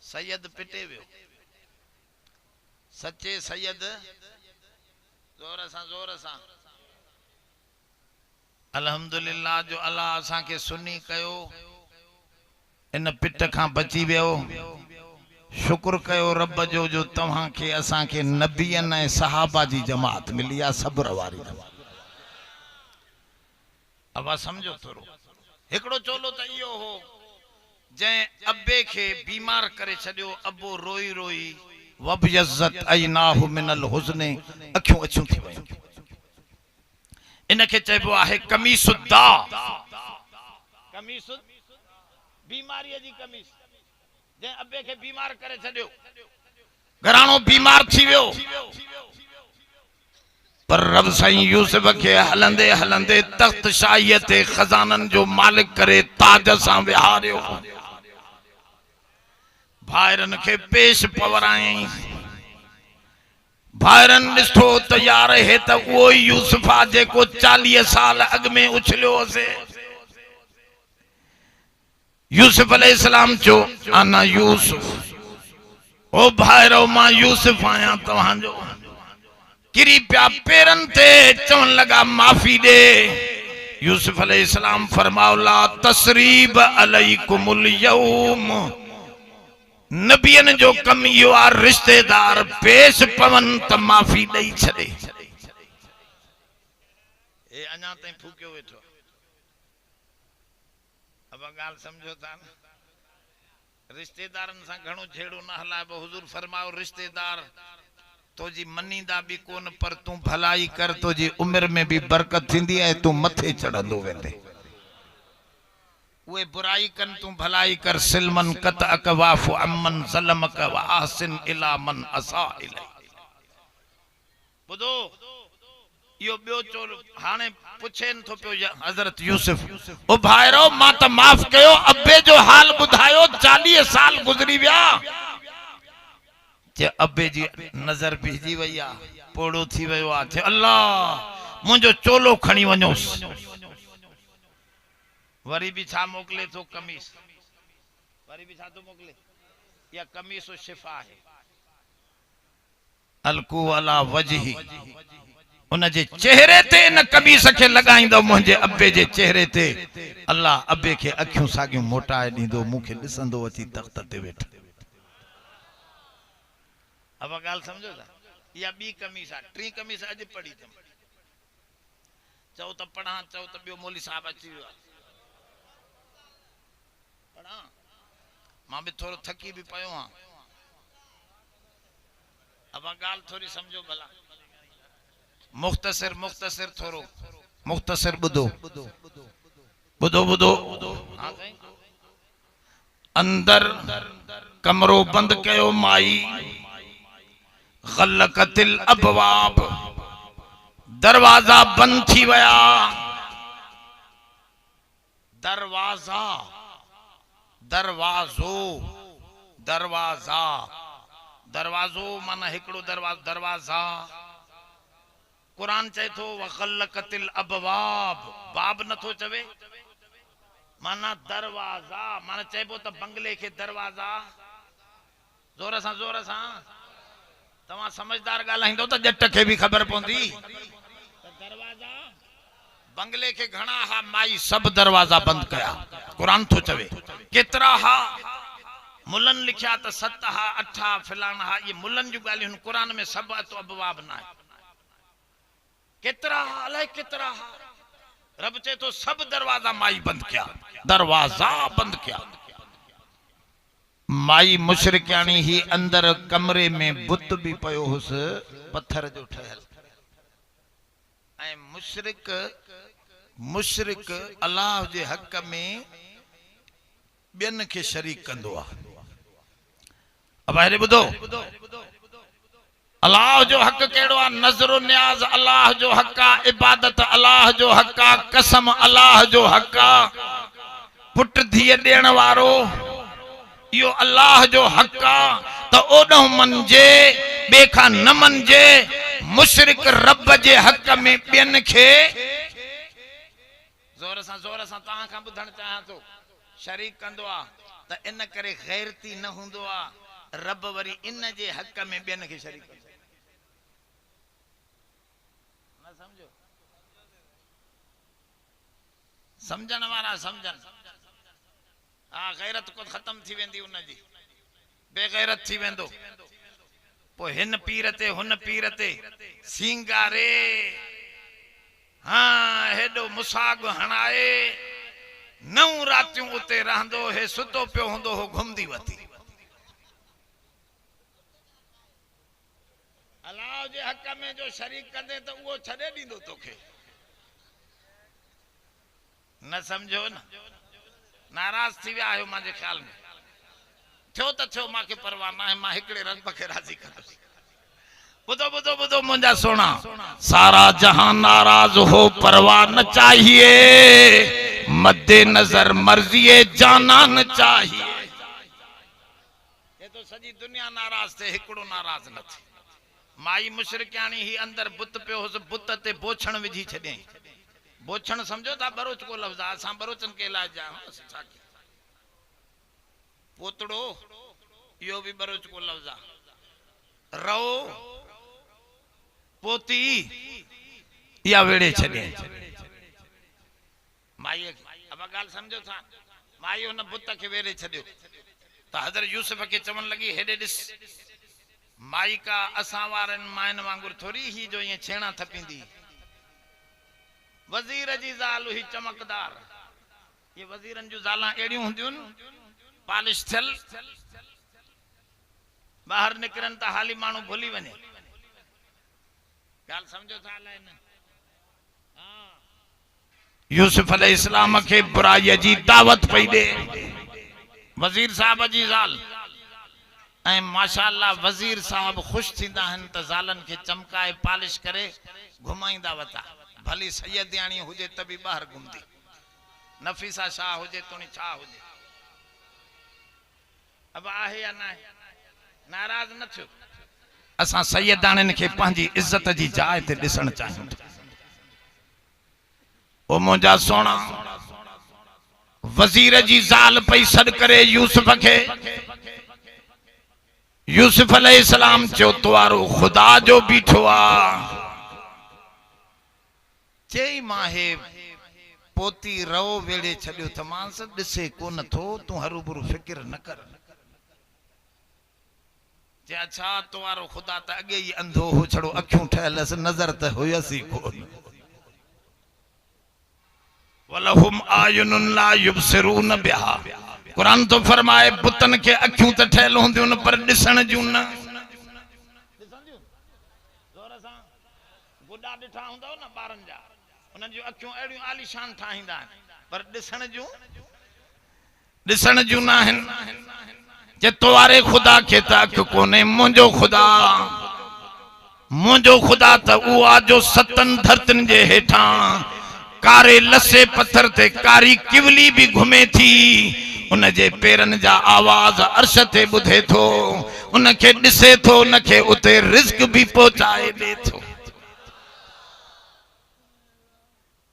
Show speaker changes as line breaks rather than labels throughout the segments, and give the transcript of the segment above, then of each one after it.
सैयद पिटे वियो सच्चे सैयद जोर सां अल्हम्दुलिल्लाह जो अल्लाह असां के सुन्नी कयो इन पिट खां बची वियो शुक्र कयो रब जो तव्हां के असां के नबियन ऐं सहाबा जी जमात मिली आ सब्र वारी अब समझो थोरो एकड़ो चोलो त इहो हो जै अब्बे के बीमार करे छडियो अब्बो रोई रोई वबयज़त ऐनाहु मिनल हुज़्न अखियों अछूं थी वयूं इनके चइबो आहे कमीसुद्दा कमीसुद बीमारी जी कमीस जे अब्बे के बीमार करे छडियो घराणो बीमार थी वियो पर रब साईं यूसुफ के हलंदे हलंदे तख्त शाहीअ ते खजानन जो मालिक करे ताज सां विहारियो भाइरन के पेश पवराई भाइरन ॾिठो त यार हे त उहो यूसुफ आ जेको 40 साल अग में उछलियो से यूसुफ अलैहिस्सलाम चो आना यूसुफ ओ भाइरो मां यूसुफ आया तव्हां जो किरी पिया पेरन ते चवन लगा माफी दे यूसुफ अलैहिस्सलाम फरमाओ ला तसरीब अलैकुमुल यौम नबियन जो कम यो आ रिश्तेदार पेश पवन त माफी दई छड़े ए अना तई फूकियो वेठो अब गाल समझो था रिश्तेदारन सा घणो छेड़ो न हलाबो हुजूर फरमाओ रिश्तेदार तो जी मनीदा भी कोन पर तू भलाई कर तो जी उम्र में भी बरकत थींदी है तू मथे चढ़ंदो वेंदे वे बुराई कन तू भलाई कर सिलमन कत अकवाफ अमन ज़लमक व ahsin इला मन असा इलै बुधो यो बियो चोर हाने पुछेन थो पियो हजरत यूसुफ ओ भाइरो मां त माफ कयो अब्बे जो हाल बुधायो 40 साल गुजरी विया जे अब्बे जी नजर बिजी वई आ पोड़ो थी वयो आ थे अल्लाह मुंजो चोलो खणी वणोस वरी भी छा मोकले तो कमीस वरी भी छा तो मोकले या कमीस शिफा है अलकू अला वजही उन जे चेहरे ते इन कमीस के लगाइंदो मुझे अब्बे जे चेहरे ते अल्लाह अब्बे के अखियों सागियों मोटाए दींदो मुखे दिसंदो अची तख्त ते वेठ अब गाल समझो था या बी कमीस आ टी कमीस अज पड़ी थम चौ त पढ़ा चौ त बियो मौली साहब अची वियो मां भी थोड़ो थकी भी पयो हां अब गाल थोड़ी समझो भला मुख्तसर मुख्तसर थोड़ो मुख्तसर बुधो बुधो बुधो अंदर कमरो बंद कयो माई गलकतिल अबवाब दरवाजा बंद थी वया दरवाजा दरवाजो दरवाजा दरवाजो माना हिकड़ो दरवाजा दरवाजा कुरान चए थो वखलकतिल अबवाब बाब न थो चवे माना दरवाजा माना चेबो त बंगले के दरवाजा जोर सा तवा समझदार गालाइंदो त जट के भी खबर पोंदी त दरवाजा बंगले के घणा हा माई सब दरवाजा बंद कया कुरान तो चवे केतरा हा मुलन लिखया त 7 हा 8 फलान हा ये मुलन जो गाली कुरान में सब तो अबवाब ना केतरा हा अले केतरा हा रब चे तो सब दरवाजा माई बंद किया दरवाजा बंद किया माई मुशरिकानी ही अंदर कमरे में बुत भी पयो हुस पत्थर जो ठहल ऐ मुशरिक अल्लाह जे हक में बेन के शरीक कंदो आ अब अरे बुधो अल्लाह जो हक केड़ो आ नजर न्याज अल्लाह जो हक आ इबादत अल्लाह जो हक आ कसम अल्लाह जो हक आ पुट धिय देण वारो यो अल्लाह जो हक आ तो ओडो मनजे बेखा न मनजे मुशरिक रब जे हक में बेन के जोर सा ता का बुधण चाहा तो शरीक कंदो आ त इन करे गैरती न हुंदो आ रब वरी इन जे हक में बेन के शरीक न समझो समझण वाला समझन आ गैरत को खत्म थी वेंदी उन जी बेगैरत थी वेंदो पो हिन पीर ते हुन पीर ते सिंगारे हाँ हेडो मुसाग हणाए नौ रातियों उते रहंदो हे सुतो पियो हुंदो हो घुमदी वती अल्लाह जे हक में जो शरीक कंदे तो वो छड़े दींदो तोखे न समझो न नाराज थी विया आहियो मुंहिंजे ख्याल में थियो त थियो मांखे परवाह ना है मां हिकड़े रब खे राज़ी कंदुसि बुधो बुधो बुधो मुंहिंजा सोना सारा जहां नाराज हो परवाह न चाहिए मद्दे नजर मर्जिए जाना न चाहिए ये तो सजी दुनिया नाराज थे हिकड़ो नाराज न थी माई मुशरिकानी ही अंदर बुत पे हो बुत ते बोछण विझी छॾे बोछण समझो था बरोच को लफ्ज़ असां बरोचन के इलाज जा पोतड़ो यो भी बरोच को लफ्ज़ रो पोती या वेड़े छॾे माई अब गाल समझो था माई उन बुत के वेड़े छॾियो त हज़रत यूसुफ के चवण लगी हेडे दिस माई का असां वारन माइन वांगुर थोड़ी ही जो ये छेड़ा थपींदी वजीर जी ज़ाल ही चमकदार ये वजीरन जो ज़ालां एड़ियूं हुंदियूं पालिश थियल बाहर निकरन त हाली मानू भूली वने गाल समझो था अलाए न यूसुफ अलैहिस्सलाम के बुराई जी दावत पई दे वजीर साहब जी ज़ाल ऐ माशाअल्लाह वजीर साहब खुश थींदा हन त ज़ालन के चमकाए पालिश करे घुमाईंदा वता भली सैयदियाणी हुजे त भी बाहर घुमदी नफीसा शाह हुजे तो छा हुजे अब आहे या ना नाराज न थियो असां सैयदाणिन के पंहिंजी इज्जत जी जाइ ते ॾिसण चाहियूं ओ मुंहिंजा सोना वजीर जी ज़ाल पई सॾ करे यूसुफ के यूसुफ अलैहिस्सलाम चयो तुआरो खुदा जो बीठो आ चई माहे पोती रो वेड़े छॾियो त मांस ॾिसे कोन थो तूं हरूभरू फिक्र न कर अच्छा तुआरो खुदा त अगे ही अंधो हो छड़ो अखियूं ठहलस नजर त हुयसी कोन वलहुम आयुनुन ला युबसिरून बिहा कुरान तो फरमाए बुतन के अखियूं त ठहल हुंदियूं न पर ॾिसण जूं न जोर सां गुडा ॾिठा हूंदव न ॿारनि जा उन्हनि जूं अखियूं अहिड़ियूं आलीशान ठाहींदा आहिनि पर ॾिसण जूं न आहिनि जे तुआरे खुदा के त अख कोने मुंहिंजो खुदा त उहा जो सतन धरतन जे हेठां कारे लसे पत्थर ते कारी किवली भी घुमे थी उन जे पेरन जा आवाज अर्श ते ॿुधे थो उन के ॾिसे थो उन के उते रिज़्क भी पहुचाए दे थो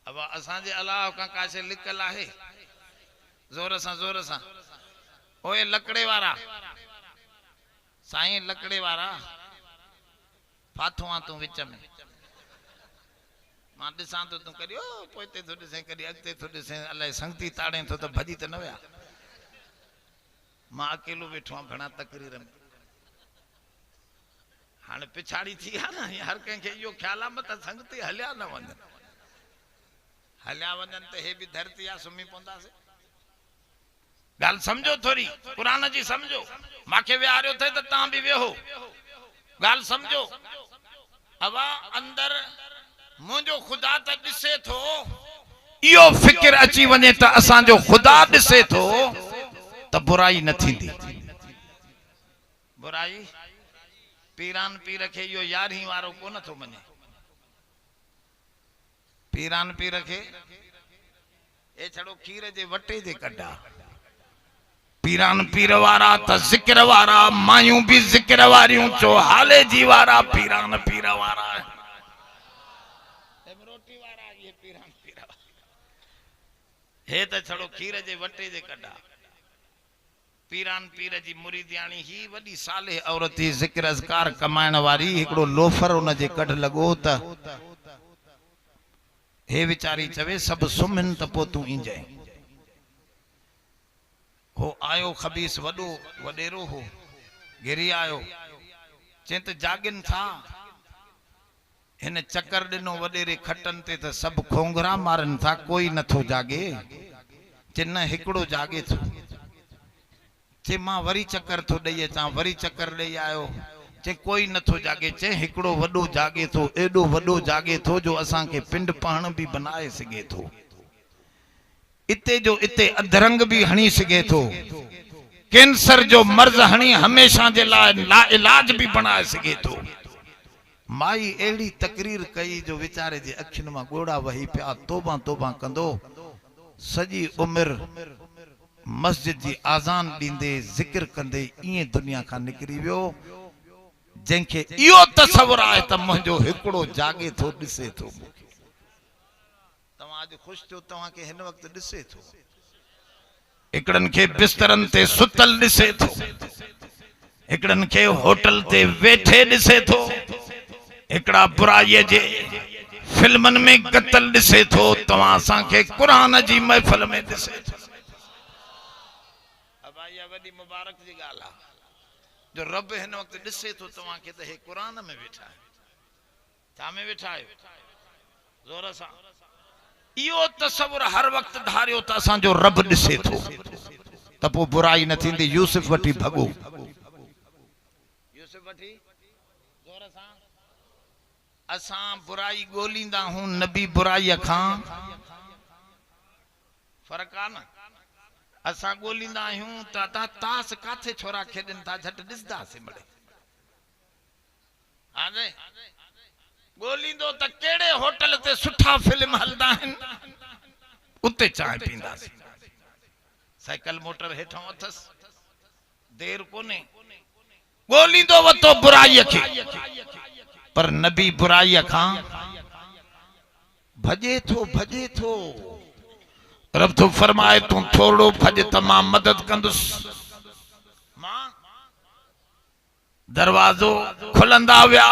अब असां जे अलाह का कासे लिकल आहे जोर सां ओए लकड़े वारा साईं लकड़े वारा फाथो आ तू विच में मां ॾिसां तो तू करियो पोइते तो ॾिसे कॾहिं अॻिते तो ॾिसे अलाए संगती ताड़े तो त भॼी त न विया मां अकेलो वेठो आहियां घणा तकरीर में हाणे पिछाड़ी थी आहे न हर कंहिंखे इहो ख्याल आहे त संगती हलिया न वञनि त हे बि धरती आहे सुम्ही पवंदासीं गाल समझो थोड़ी कुरान जी समझो मांखे विहारियो थे त तव्हां बि वेहो गाल समझो हवा अंदर मुंहिंजो खुदा त ॾिसे थो इहो फिक्र अची वञे त असांजो खुदा ॾिसे थो त बुराई न थींदी बुराई पीरान पीर खे इहो यारहीं वारो कोन थो मञे पीरान पीर खे ए छड़ो खीर जे वटे जे कढा पीरान पीर वारा त जिक्र वारा मायूं भी जिक्र वारियूं चो हाले जी वारा पीरान पीर वारा रोटी वारा ये पीरान पीर हे त छड़ो खीर जे वटे जे कढा पीरान पीर जी मुरीदियाणी ही वडी साले औरत ही जिक्र अज़कार कमाइण वारी एकड़ो लोफर उन जे कढ लगो त हे विचारी चवे सब सुमिन त पो तू इंजय हो आयो खबीस वडो वडेरो हो गिरी आयो चेत जागिन था इन चक्कर दिनो वडेरे खटन ते त सब खोंगरा मारन था कोई नथो जागे चिन्ह हिकड़ो जागे थो चे मां वरी चक्कर थो दई अचां वरी चक्कर दई आयो चे कोई नथो जागे चे हिकड़ो वडो जागे थो एडो वडो जागे थो जो असां के पिंड पाण भी बनाए सके थो इते जो इते अधरंग भी हणी सके थो कैंसर जो मर्ज हणी हमेशा जे ला इलाज भी बनाए सके थो माई एड़ी तकरीर कई जो विचारे जे अखिन मां गोड़ा वही पिया तोबा तोबा कंदो सजी उम्र मस्जिद जी आजान दींदे जिक्र कंदे इए दुनिया का निकरी वियो जंखे इयो तसव्वुर आए त मुंजो हिकड़ो जागे थो दिसे थो तवा आज खुश थियो तवा के हिन वक्त दिसे थो एकड़न के बिस्तरन ते सुतल दिसे थो एकड़न के होटल ते वेठे दिसे थो एकड़ा बुराई जे फिल्मन में कतल दिसे थो तवा सा के कुरान जी महफिल में दिसे थो अब आया वडी मुबारक जी गाला जो रब हिन वक्त दिसे थो तवा के त हे कुरान में बैठा है छा में बैठा है जोर सा इयो तसव्वुर हर वक्त धारियो त असा जो रब दिसे थो त पो बुराई न थींदी यूसुफ वठी भगो यूसुफ वठी जोर सा असा बुराई गोलींदा हूं नबी बुराई खां फर्क आ न असा गोलींदा हूं त तास काथे छोरा खेडन था झट दिसदा से मड़े हां गोलींदो त केड़े होटल ते सुठा फिल्म हलदा हन उते चाय पींदा से साइकिल मोटर हेठों अथस देर कोने गोलींदो वतो बुराई के पर नबी बुराई खां भजे थो रब तो फरमाए तू थोड़ो भज तमाम मदद कंदुस मां दरवाजो खुलंदा व्या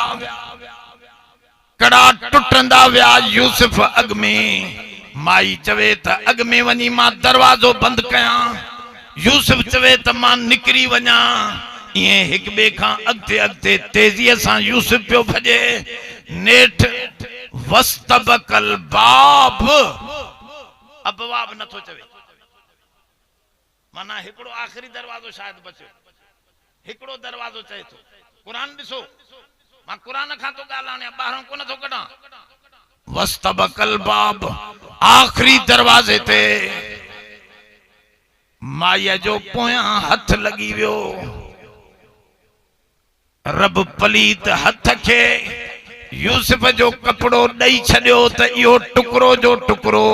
कड़ा टुटंदा व्या यूसुफ अग में माई चवे त अग में वनी मां दरवाजो बंद कया यूसुफ चवे त मां निकरी वना ये एक बे खां अगते अगते तेजी से यूसुफ पियो भजे नेठ वस्तबकल बाब अबवाब नथो चवे माना हिकड़ो आखिरी दरवाजो शायद बचो हिकड़ो दरवाजो चए तो कुरान दिसो मां कुरान खां तो गालाने बाहरों को नथो कढा वस्तबकल बाब आखिरी दरवाजे ते माया जो पोया हथ लगी वियो रब पलीत हथ के यूसुफ जो कपड़ो दई छड़ियो त इहो टुकड़ो जो टुकड़ो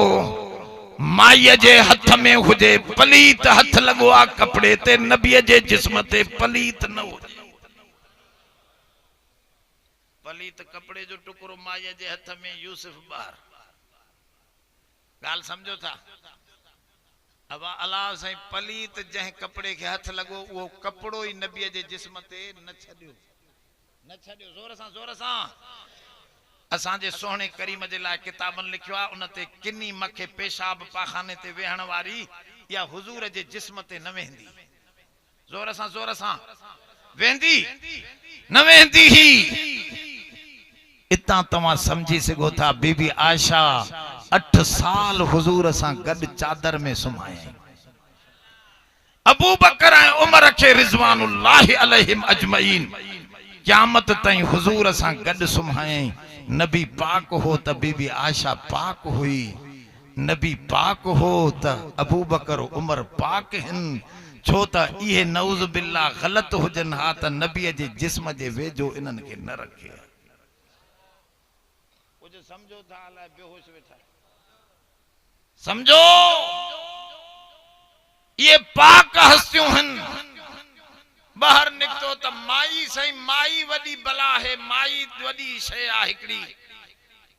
माई जे हथ में हुजे पलीत हथ लगो आ कपड़े ते नबी जे जिस्म ते पलीत न हो पलीत कपड़े जो टुकड़ो माई जे हथ में यूसुफ बाहर गाल समझो था अब अल्लाह से पलीत जह कपड़े के हाथ लगो वो कपड़ो ही नबी जे जिस्म ते न छड़ियो जोर सा असा जे सोहणे करीम जे ला किताबन लिखियो आ उन ते किन्नी मखे पेशाब पाखाने ते वेहण वारी या हुजूर जे जिस्म ते न वेंदी जोर सा वेंदी न वेंदी ही इतना तमा समझी सको था बीबी आयशा 8 साल हुजूर सा गड चादर में सुमाए अबू बकर उमर के रिजवानुल्लाह अलैहिम अजमईन क़यामत ताईं हुजूर सा गड सुमाए नबी पाक हो त बीबी आयशा पाक हुई नबी पाक हो त अबू बकर उमर पाक हन छो त ये नऊज़ बिल्ला गलत हुजन हा त नबी जे जिस्म जे वेजो इनन के न रखे कुछ समझो था अला बेहोश वेठा समझो ये पाक हस्तियों हन बाहर निकतो त माई सही माई वडी बला है माई वडी शय आ हिकड़ी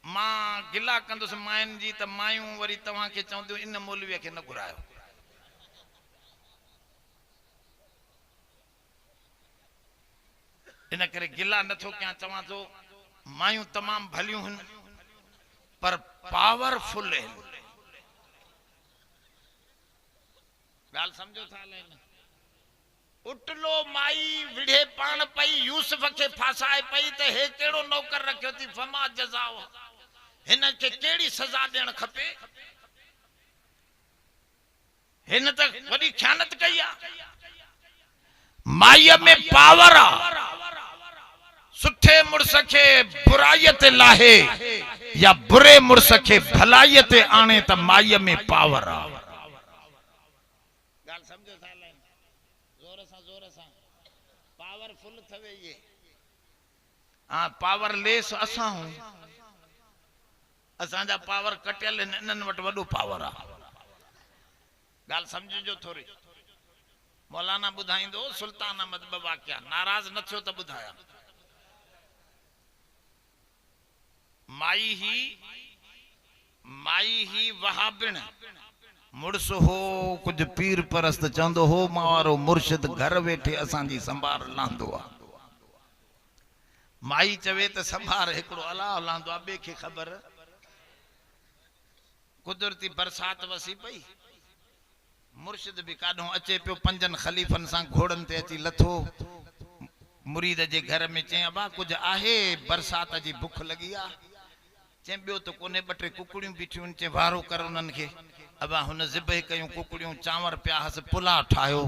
मां गिला कंदुस मायन जी त मायूं वरी तवा के चवंदियो इन मौलवी के न घुरायो इन करे गिला नथो क्या चवां तो मायूं तमाम भलियूं हन पर पावरफुल है। गाल समझो था लेन उटलो माई विढ़े पान पई यूसुफ के फासाए पई ते हे केड़ो नौकर रखियो थी फमा जज़ाओ हिन के केड़ी सजा देण खपे। हिन त वडी ख़यानत कई आ। माईअ में पावर आ। सुठे मुर्स के बुराई ते लाहे या बुरे मुर्स के भलाई ते आणे त माईअ में पावर आ। गाल समझो था लेन जोर सा पावरफुल थवे ये हां पावरलेस असा हूं असा जा पावर कटियल इनन वट वडो पावर आ। गाल समझो थोड़ी मौलाना बुधाइंदो सुल्तान अहमद ब वाक्या नाराज न थियो त बुधाया। माई ही वहाबिन मुर्स हो कुछ पीर परस्त चंदो हो मारो मुर्शिद घर वेठे असा जी संभार लांदो आ। माई चवे त संभार एकड़ो अलाह लांदो आ बे के खबर। कुदरती बरसात वसी पई मुर्शिद भी काढो अचे पियो पंजन खलीफन सा घोड़न ते अची लथो मुरीद जे घर में चे अबा कुछ आहे बरसात जी भूख लगी आ चे बियो तो कोने बटे कुकड़ियों बिठियूं चे वारो कर उनन के अबा हुन ज़िबह कयूं कुकड़ियों चांवर पिया हस पुला ठायो।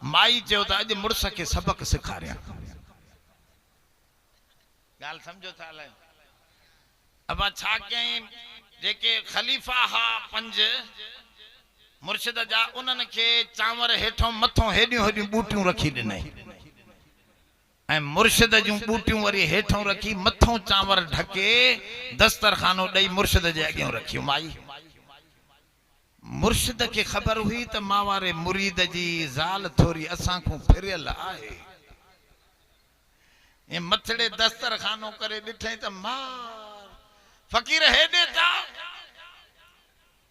माई चयो त अज मुर्स के सबक सिखारिया। गाल समझो था ले अबा छा कई जेके खलीफा हा पंज मुर्शिद जा उनन के चांवर हेठों मथों हेडियों हेडियों बूटियों रखी दिनई ऐं मुर्शिद जूं बूटियों वरी हेठों रखी मथों चांवर ढके दस्तरखानो दई मुर्शिद जे अगियों रखियो। माई मुर्शिद के खबर हुई त मावारे मुरीद जी ज़ाल थोड़ी असा को फिरियल आहे। ए मथड़े दस्तरखानो करे दिठई त मार फकीर हेडे ता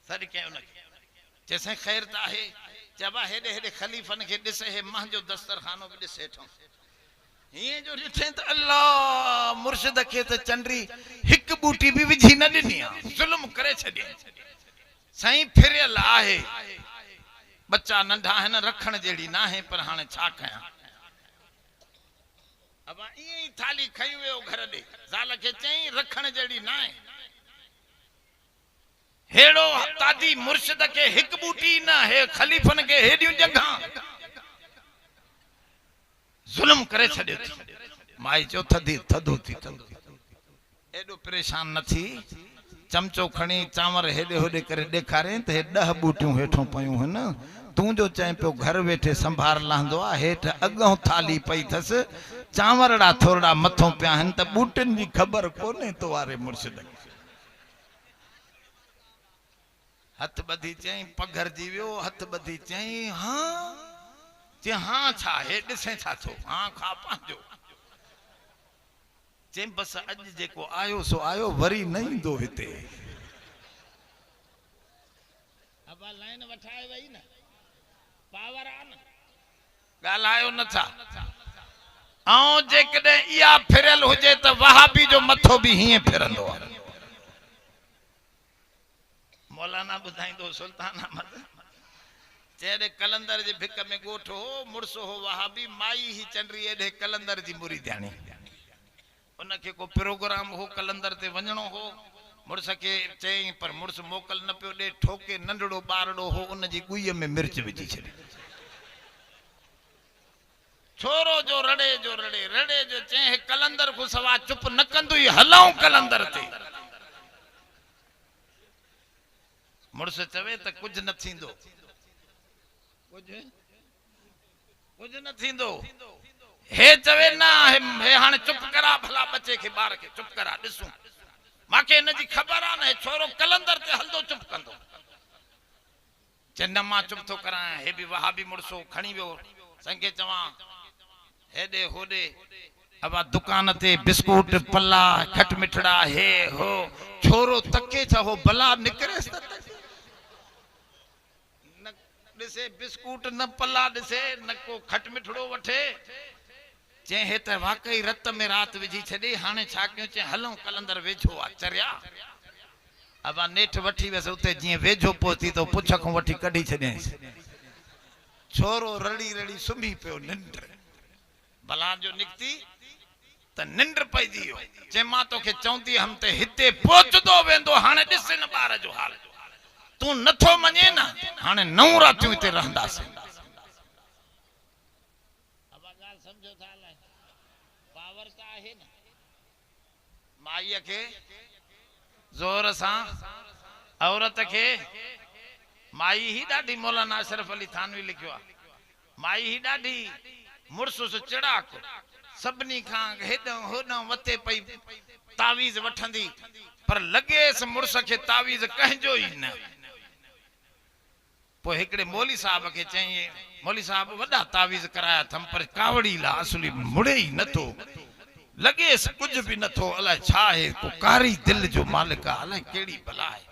सर के उन जैसे खैर ता है जबा हेडे हेडे खलीफन के दिसे हे मां जो दस्तरखानो भी दिसे ठो ये जो दिठे त अल्लाह मुर्शिद के त चंडरी हिक बूटी भी विझी न दिनी जुल्म करे छडी सही फिरियल आहे। बच्चा नंढा है न रखण जेड़ी ना है पर हाने छा कया। अब ई थाली खई वे घर दे ज़ाल के चई रखण जेड़ी ना है हेड़ो तादी मुर्शिद के हिक बूटी ना है खलीफन के हेडियों जगह जुल्म करे छड़े माई चो थदी थदो थी एडो परेशान न थी चमचो खणी चांवर हेडे होडे करे देखारे त हे 10 बूटियों हेठों पयूं हन तू जो चए पियो घर वेठे संभार लांदो आ हेठ अगों थाली पई थस चांवरड़ा थोड़ा मथों पिया हन त बूटन जी खबर कोने तो वारे मुर्शिद हथ बधी चई पघर जीवियो हथ बधी चई हां चे हां छा हे दिसे छा थो हां खा पांजो चे बस अज जेको आयो सो आयो वरी नहीं दो हिते। अब लाइन वठाए वई न पावर आ न गालायो न था आओ जे कदे या फिरल होजे त वहाबी जो मथो भी हिए फिरंदो आ। मौलाना बुधाइंदो सुल्तान अहमद चेड़े कलंदर जे भिक में गोठो मुर्सो हो वहाबी माई ही चंडरी एडे कलंदर जी मुरीदानी उनके को प्रोग्राम हो कलंदर ते वणो हो मुर्स के चई पर मुर्स मोकल न पियो दे ठोके नंडड़ो बारड़ो हो उन जी गुई में मिर्च विझी छे छोरो जो रड़े रड़े जो चई कलंदर को सवा चुप न कंदुई हलाऊं कलंदर ते मुर्स चवे त कुछ न थींदो कुछ न थींदो हे चवे ना हे हाने चुप करा भला बच्चे के बार के चुप करा दिसू माके न जी खबर आ न छोरो कलंदर ते हलदो चुप कंदो चन्नमा चुप तो करा हे भी वहाबी मुर्सो खणी वियो संगे चवा हेडे होडे अब दुकान ते बिस्कुट पल्ला खट मिठड़ा हे हो छोरो तके छ हो भला निकरे दिसे बिस्कुट न पल्ला दिसे न को खट मिठड़ो वठे चे हे त वाकई रत में रात विझी छॾे हाणे छा कयूं चे हलूं कलंदर वेझो आ चरिया अब नेठ वठी वस उते जीअं वेझो पहुती तो पुछ खां वठी कढी छॾियसि छोरो रड़ी रड़ी सुम्ही पियो निंड भला जो निकती त निंड पइजी वियो चे मां तोखे चवंदी हम ते हिते पहुचदो वेंदो हाणे ॾिस न ॿार जो हाल तू नथो मञे न हाणे 9 रातियूं हिते रहंदासीं अब ॻाल्हि समझो था लाइ पावर त आहे न माईअ खे जोर सां औरत खे माई ही ॾाढी मौलाना अशरफ अली थानवी लिखियो आहे माई ही ॾाढी मुर्सुस चिड़ाक सभिनी खां हेॾो होॾो वते पई तावीज़ वठंदी पर लॻेसि मुड़ुस खे तावीज़ कंहिंजो ई न पोइ हिकिड़े मौली साहब खे चई मौली साहब वॾा तावीज़ कराया अथमि पर कावड़ी ला असली मुड़े ई नथो लॻेसि कुझु बि नथो अलाए छा आहे को कारी दिलि जो मालिक आहे अलाए कहिड़ी भला आहे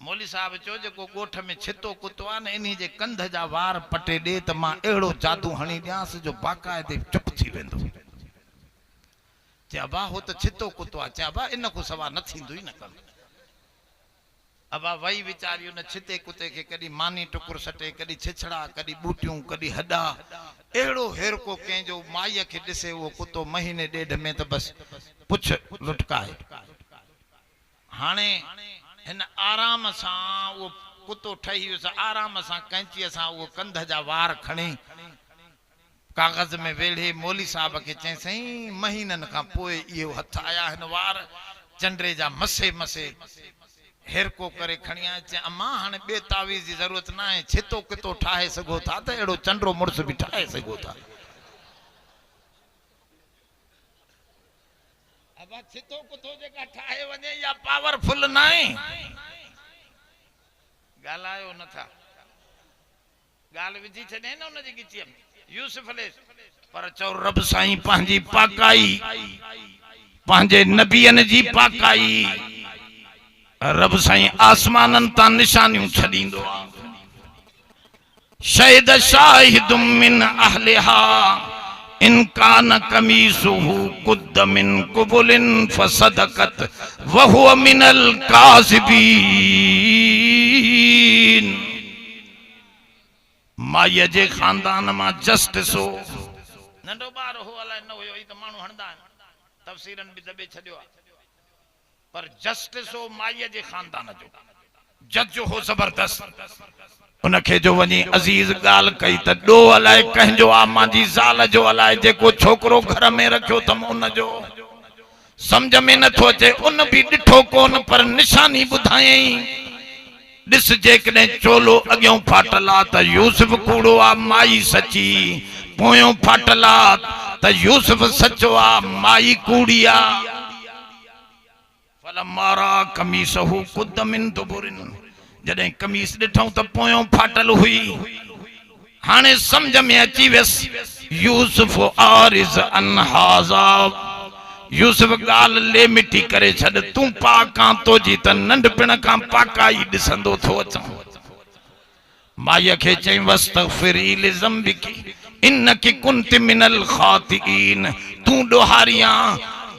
मौली साहब चयो जेको ॻोठ में छितो कुतो आहे न इन्ही जे कंध जा वार पटे ॾे त मां अहिड़ो जादू हणी ॾियांसि जो बाक़ाइदे चुप थी वेंदो चए अबा हो त छितो कुतो आहे चए अबा इन खां सवाइ न थींदो ई न कम अबा वई वीचारियूं न छिते कुते खे कॾहिं मानी टुकुर सटे कॾहिं छिछड़ा कॾहिं बूटियूं कॾहिं हॾा अहिड़ो हेरको कंहिंजो माईअ खे ॾिसे उहो कुतो महीने ॾेढ में त बसि पुछ लुटकाए हाणे हिन आराम सां उहो कुतो ठही वियुसि आराम सां कैंचीअ सां उहो कंध जा वार खणी कागज़ में वेढ़े मौली साहब खे चई सई महीननि खां पोइ इहो हथ आया हिन वार चंडे जा मसे मसे हेरको करे खणी आया चई अम्मा हाणे ॿिए तावीज़ जी ज़रूरत न आहे छितो कितो ठाहे सघो था त अहिड़ो चंडो मुड़ुस बि ठाहे सघो था अब छितो कुतो जेका ठाहे वञे या पावरफुल न आहे ॻाल्हायो नथा ॻाल्हि विझी छॾे न उनजी गिचीअ में यूसुफ पर चओ रब साईं पंहिंजी पाकाई पंहिंजे नबियनि जी पाकाई रब साईं आसमाननि तां निशानियूं छॾींदो आहे शहीद शाहिदुम मिन अहलिहा इन कान कमीसुहु कुद्द मिन कुबुलिन फसदकत वहुव मिनल काज़िबीन माईअ जे खानदान मां जस्टिस हो नंढो ॿार हो अलाए न हुयो ई त माण्हू हणंदा आहिनि तफ़सीरनि बि दॿे छॾियो आहे पर जस्टिस हो माईअ जे खानदान जो जज हो ज़बरदस्त उनखे जो वञी अज़ीज़ ॻाल्हि कई त ॾो अलाए कंहिंजो आहे मुंहिंजी ज़ाल जो अलाए जेको छोकिरो घर में रखियो अथमि उनजो सम्झ में नथो अचे उन बि ॾिठो कोन पर निशानी ॿुधायई ॾिस जेकॾहिं चोलो अॻियों फाटल आहे त यूसुफ कूड़ो आहे माई सची पोयों फाटल आहे त यूसुफ सचो आहे माई कूड़ी आहे फलमारा कमीसहु कुद्द मिन दुबुरिन जॾहिं कमीस ॾिठऊं त पोयों फाटल हुई हाणे सम्झ में अची वियसि यूसुफ आरिज़ अन हाज़ा यूसुफ ॻाल्हि ले मिटी करे छॾ तूं पाकां तो जी त नंढपिण खां पाकाई ॾिसंदो थो अचां माईअ खे चई वस्तग़फिरी लिज़ंबिकी इन्नकी कुन्ति मिनल ख़ातिईन तूं ॾोहारियां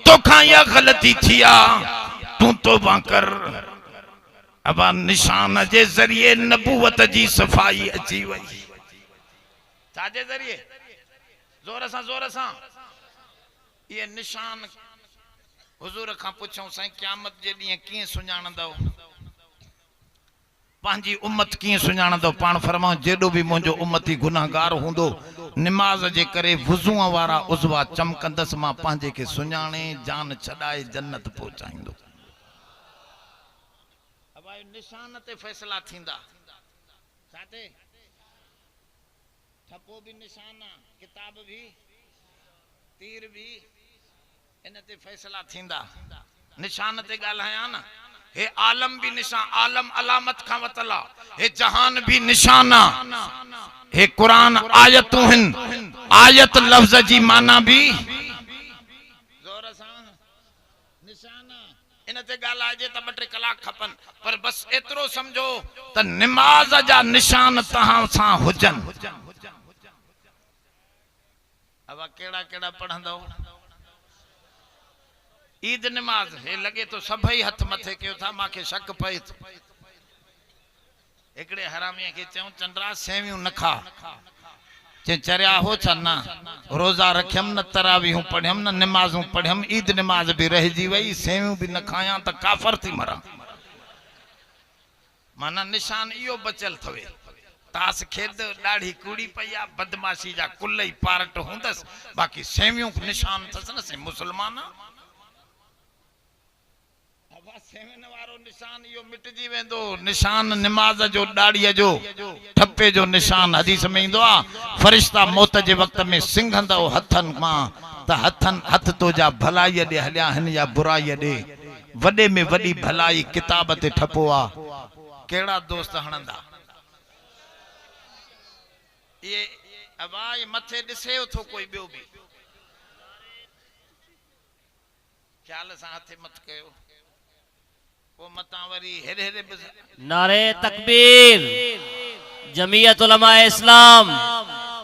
तोखां इहा ग़लती थी आहे तूं तौबा कर अबा निशान जे ज़रिए नबूवत जी सफ़ाई अची वई छाजे ज़रिए जोर सां ये निशान हुजूर खां पुछऊं साईं क़यामत जे ॾींहुं कीअं सुञाणंदव पंहिंजी उम्मत कीअं सुञाणंदव पाण फरमाओ जेॾो बि मुंहिंजो उम्मती गुनाहगार हूंदो निमाज़ जे करे वुज़ूअ वारा उज़वा चमकंदसि मां पंहिंजे खे सुञाणे जान छॾाए जन्नत पहुचाईंदो निशान ते फ़ैसला थींदा छाते ठपो भी निशान किताब भी तीर भी इन ते फ़ैसला थींदा निशान ते ॻाल्हायां न हे आलम भी निशान आलम अलामत खां वतल आहे हे जहान भी निशान आहे हे कुरान आयतूं आहिनि आयत लफ़्ज़ जी माना भी ज़ोर सां निशान इन ते ॻाल्हाइजे त 2-3 कलाक खपनि पर बस एतिरो समझो त निमाज़ जा निशान तहां सां हुजनि अब केड़ा केड़ा पढ़ंदो ईद नमाज हे लगे तो सभई हथ मथे कयो था माके शक पए थो एकड़े हरामीअ खे चऊं चंद्रा सेवियूं न खा चे चरिया हो छा ना रोजा रखियम न तरावीहूं पढ़ियम न नमाजूं पढ़ियम ईद नमाज भी रहिजी वई सेवियूं भी न खाया त काफर थी मरा माना निशान इहो बचल थवे तास खेद दाढ़ी कूड़ी पया बदमाशी जा कुल ही पार्ट हुंदस बाकी सेवियों को निशान थस न से मुसलमान अब सेवन वारो निशान यो मिटजी वेंदो निशान नमाज जो दाढ़ी जो ठप्पे जो निशान हदीस में इंदो आ फरिश्ता मौत जे वक्त में सिंघंदो हथन मां त हथन हथ तो जा भलाई दे हलिया हन या बुराई दे वडे में वडी भलाई किताब ते ठपो आ केड़ा दोस्त हणंदा ये अवाज मथे दिसे थो कोई बियो भी ख्याल से हाथे मत कयो वो मतावरी हेरे हेरे
नारे तकबीर जमीयत उलमा इस्लाम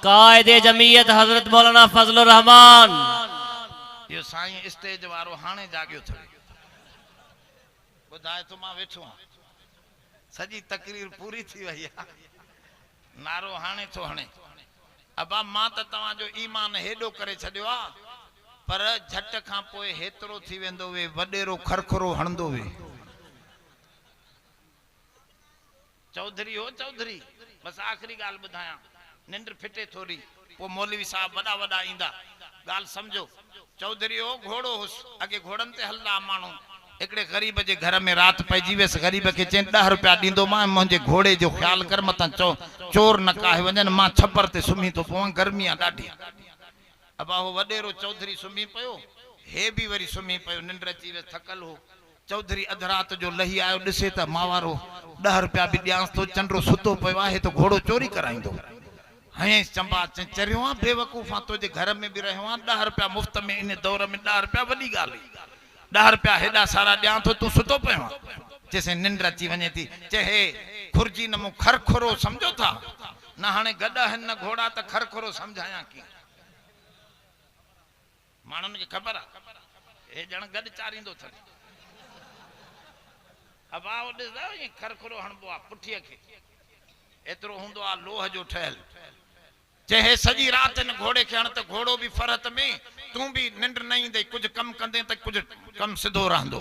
कायदे जमीयत हजरत मौलाना फजलुर रहमान
यो साईं स्टेज वारो हाने जागियो थे बुधाए तो मां वेठो सजी तकरीर पूरी थी वई नारो हाने तो हणे अबा मां त तवा जो ईमान हेडो करे छडियो आ पर झट खां पोए हेतरो थी वेंदो वे वडेरो खरखरो हणंदो वे चौधरी हो चौधरी बस आखिरी गाल बुधाया निंद्र फिटे थोड़ी वो मौलवी साहब वडा वडा इंदा गाल समझो चौधरी हो घोड़ो हुस अगे घोड़न ते हल्ला मानू एकड़े गरीब जे घर में रात पईजी वेस गरीब के चें 10 रुपया दींदो मां मुझे घोड़े जो ख्याल कर मता चोर न काहे वजन मां छपर ते सुमी तो पवा गर्मियां डाढी अब वो वडेरो चौधरी सुमी पयो हे भी वरी सुमी पयो निंद्र अची वे थकल हो चौधरी अधरात जो लही आयो दिसे त मावारो 10 रुपया भी दियांस तो चंद्रो सुतो पयो आहे तो घोड़ो चोरी कराइंदो हये चंबा चरियो बेवकूफा तो जे घर में भी रहवा 10 रुपया मुफ्त में इन दौर में 10 रुपया वडी गाल 10 रुपया हेडा सारा दियां तो तू सुतो पयो जैसे निंद्र अची वने थी चहे खुरजी न मु खरखरो समझो था ना हाने गडा हन न घोड़ा त खरखरो समझाया की मानन के खबर ए जण गड चारिंदो थ अब आओ दिसदा ये खरखरो हणबो आ पुठिया के एतरो हुंदो आ लोह जो ठहल चहे सजी रात न घोड़े के हण त घोड़ो भी फरत में तू भी निंद्र नहीं दे कुछ कम कंदे त कुछ कम सिधो रहंदो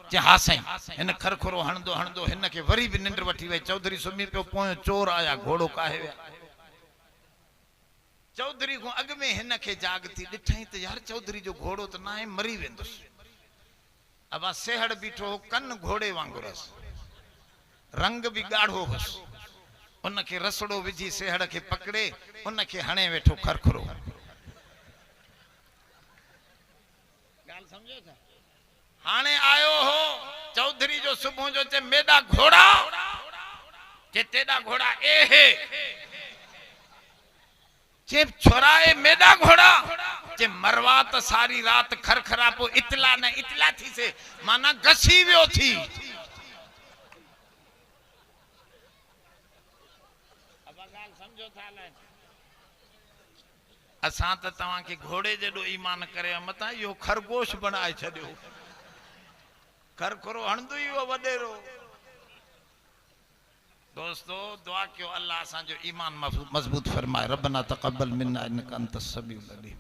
जे हासे इन खरखरो हणदो हणदो हिन के वरी भी निंद्र वठी वे चौधरी सुमी पे पोयो चोर आया घोड़ो काहे वे चौधरी को अग में हिन के जागती दिठई त यार चौधरी जो घोड़ो त नाए मरी वेंदुस अब सेहड़ बीठो कन घोड़े वांगुरस रंग भी गाढ़ो हुस उन के रसड़ो विझी सेहड़ के पकड़े उन के हणे वेठो खरखरो गाल समझो था हाने आयो हो चौधरी जो सुबह जो चे मेडा घोड़ा चे तेडा घोड़ा ए है चे छोराए मेडा घोड़ा चे मरवा त सारी रात खरखरा पो इतला न इतला थी से माना गसी वियो थी अब गाल समझो था ले असा त तवा के घोड़े जेडो ईमान करे मता यो खरगोश बनाए छडियो खरखरो हणदो ही वो वडेरो दोस्तों दुआ क्यों अल्लाह असा जो ईमान मजबूत फरमाए रब्बना तकब्बल मिन्ना इन्नका अंतस समीउल अलीम।